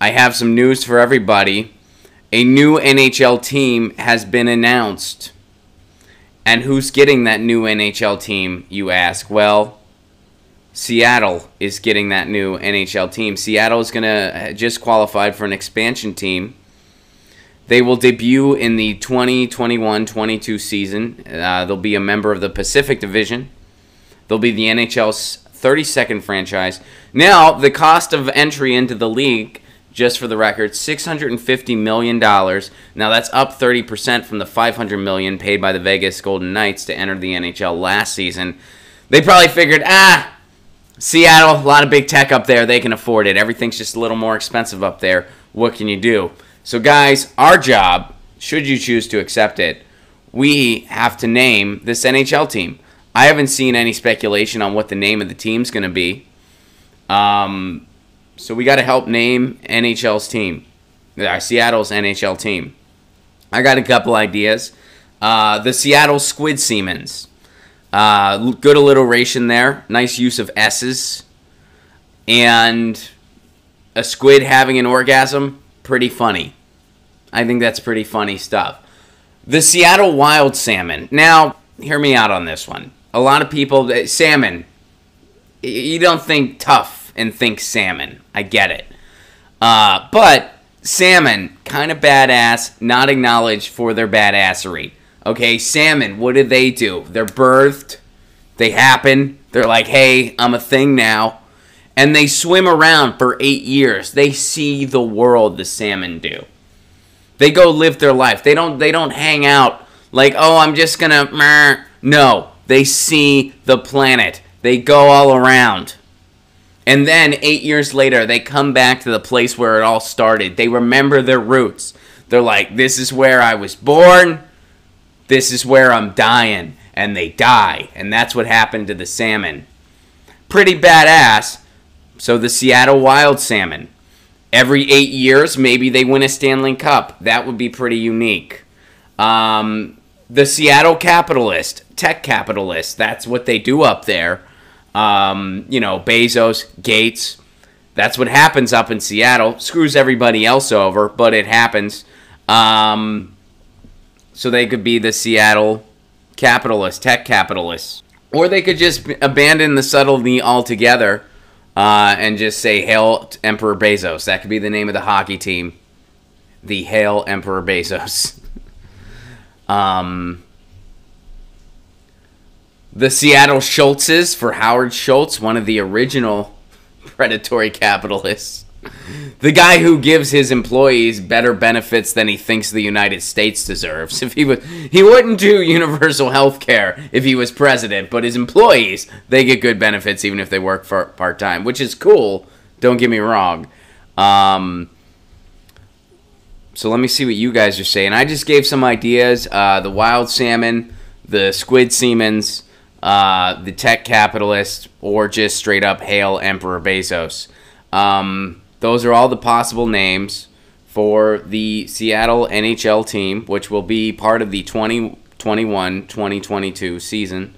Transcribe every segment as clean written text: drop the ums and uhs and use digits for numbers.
I have some news for everybody. A new NHL team has been announced. And who's getting that new NHL team, you ask? Well, Seattle is getting that new NHL team. Seattle is going to just qualified for an expansion team. They will debut in the 2021-22 season. They'll be a member of the Pacific Division. They'll be the NHL's 32nd franchise. Now, the cost of entry into the league, just for the record, $650 million. Now, that's up 30% from the $500 million paid by the Vegas Golden Knights to enter the NHL last season. They probably figured, Seattle, a lot of big tech up there. They can afford it. Everything's just a little more expensive up there. What can you do? So, guys, our job, should you choose to accept it, we have to name this NHL team. I haven't seen any speculation on what the name of the team's going to be. So we got to help name NHL's team, Seattle's NHL team. I got a couple ideas. The Seattle Squid Seamans. Good alliteration there. Nice use of S's. And a squid having an orgasm, pretty funny. I think that's pretty funny stuff. The Seattle Wild Salmon. Now, hear me out on this one. A lot of people, salmon, you don't think tough and think salmon. I get it. But salmon, kind of badass, not acknowledged for their badassery. Okay, salmon, what do? They're birthed. They happen. They're like, hey, I'm a thing now. And they swim around for 8 years. They see the world, the salmon do. They go live their life. They don't hang out like, oh, I'm just going to... No, they see the planet. They go all around. And then 8 years later, they come back to the place where it all started. They remember their roots. They're like, this is where I was born. This is where I'm dying. And they die. And that's what happened to the salmon. Pretty badass. So the Seattle Wild Salmon. Every 8 years, maybe they win a Stanley Cup. That would be pretty unique. The Seattle Capitalist, tech capitalist. That's what they do up there. Bezos, Gates. That's what happens up in Seattle. Screws everybody else over, but it happens. So they could be the Seattle Capitalist, tech capitalists. Or they could just abandon the subtlety altogether. And just say, Hail Emperor Bezos. That could be the name of the hockey team. The Hail Emperor Bezos. The Seattle Schultzes for Howard Schultz, one of the original predatory capitalists. The guy who gives his employees better benefits than he thinks the United States deserves. He wouldn't do universal health care if he was president, but his employees, they get good benefits even if they work for part-time, which is cool, don't get me wrong. So let me see what you guys are saying. I just gave some ideas. The wild salmon, the squid seamans, the tech capitalist, or just straight up Hail Emperor Bezos. Those are all the possible names for the Seattle NHL team, which will be part of the 2021-2022 season.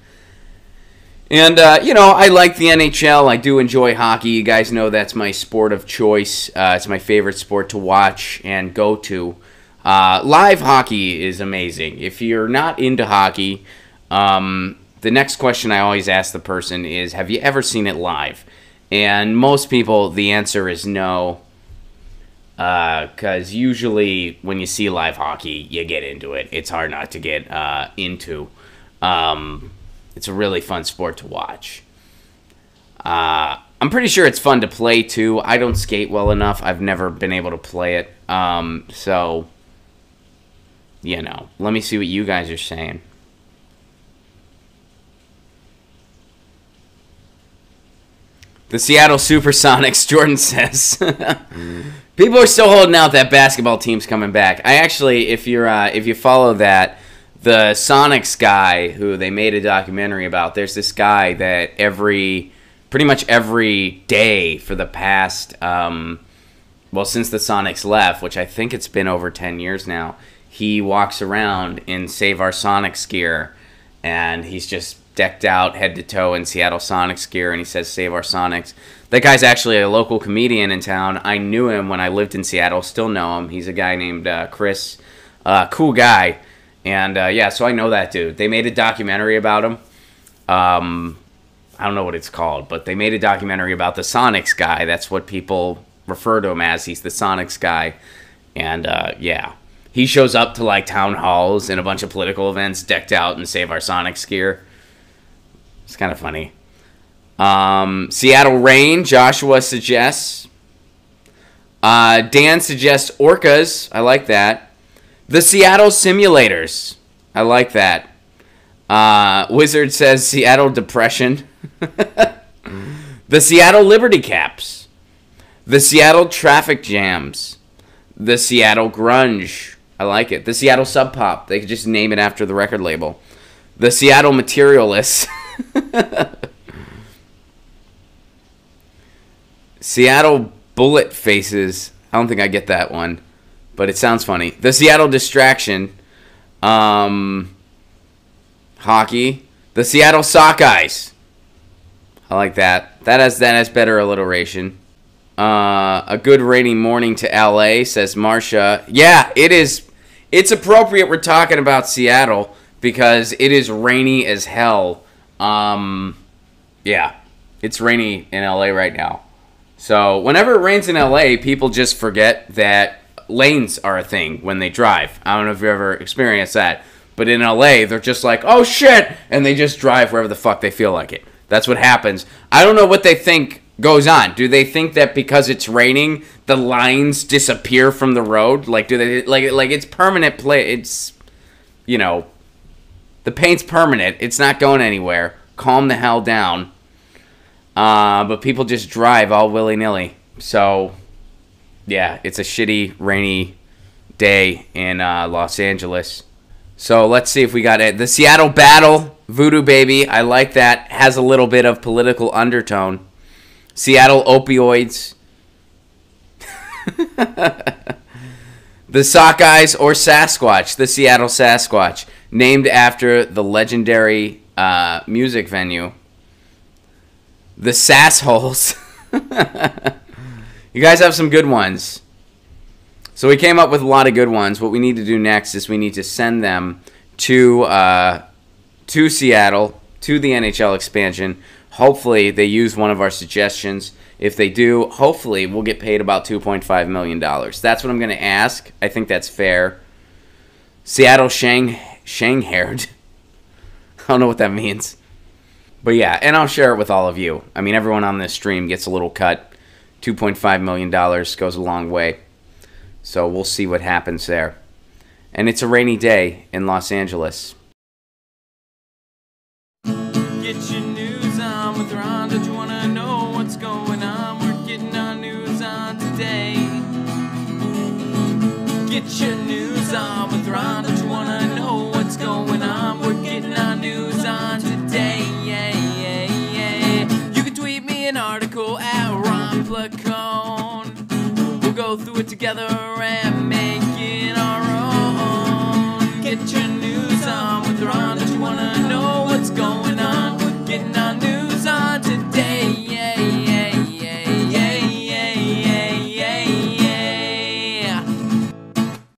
And, I like the NHL. I do enjoy hockey. You guys know that's my sport of choice. It's my favorite sport to watch and go to. Live hockey is amazing. If you're not into hockey, the next question I always ask the person is, have you ever seen it live? And most people, the answer is no, because usually when you see live hockey, you get into it. It's hard not to get into. It's a really fun sport to watch. I'm pretty sure it's fun to play, too. I don't skate well enough. I've never been able to play it. So, let me see what you guys are saying. The Seattle Supersonics, Jordan says. People are still holding out that basketball team's coming back. I actually, if you follow that, the Sonics guy who they made a documentary about, there's this guy that pretty much every day for the past, since the Sonics left, which I think it's been over 10 years now, he walks around in Save Our Sonics gear, and he's just decked out head to toe in Seattle Sonics gear, and he says Save Our Sonics. That guy's actually a local comedian in town. I knew him when I lived in Seattle. Still know him. He's a guy named Chris. Cool guy. And, yeah, so I know that dude. They made a documentary about him. I don't know what it's called, but they made a documentary about the Sonics guy. That's what people refer to him as. He's the Sonics guy. And, yeah. He shows up to, like, town halls and a bunch of political events decked out in Save Our Sonics gear. It's kind of funny. Seattle rain, Joshua suggests. Dan suggests orcas. I like that. The Seattle simulators. I like that. Wizard says Seattle depression. The Seattle Liberty Caps. The Seattle traffic jams. The Seattle grunge. I like it. The Seattle Sub Pop. They could just name it after the record label. The Seattle materialists. Seattle bullet faces. I don't think I get that one, but it sounds funny. The Seattle distraction. Hockey. The Seattle Sockeyes. I like that. That has better alliteration. A good rainy morning to LA, says Marcia. Yeah, it is. It's appropriate we're talking about Seattle because it is rainy as hell. Yeah, it's rainy in LA right now. So whenever it rains in LA, people just forget that lanes are a thing when they drive. I don't know if you ever experienced that. But in LA, they're just like, oh shit! And they just drive wherever the fuck they feel like it. That's what happens. I don't know what they think goes on. Do they think that because it's raining, the lines disappear from the road? Like, do they, like it's permanent play, it's, you know, the paint's permanent. It's not going anywhere. Calm the hell down. But people just drive all willy-nilly. So, yeah, it's a shitty, rainy day in Los Angeles. So let's see if we got it. The Seattle Battle, Voodoo Baby. I like that. Has a little bit of political undertone. Seattle Opioids. The Sockeyes or Sasquatch. The Seattle Sasquatch. Named after the legendary music venue. The Sassholes. You guys have some good ones. So we came up with a lot of good ones. What we need to do next is we need to send them to Seattle, to the NHL expansion. Hopefully they use one of our suggestions. If they do, hopefully we'll get paid about $2.5 million. That's what I'm going to ask. I think that's fair. Seattle Shanghaired. I don't know what that means. But yeah, and I'll share it with all of you. I mean, everyone on this stream gets a little cut. $2.5 million goes a long way. So we'll see what happens there. And it's a rainy day in Los Angeles. Get your news on with Ron. Don't you want to know what's going on? We're getting our news on today. Get your news on with Ron. Don't you want to know what's going on? We're getting our news on today. Yeah, yeah, yeah. You can tweet me an article at Ron Placone. We'll go through it together and make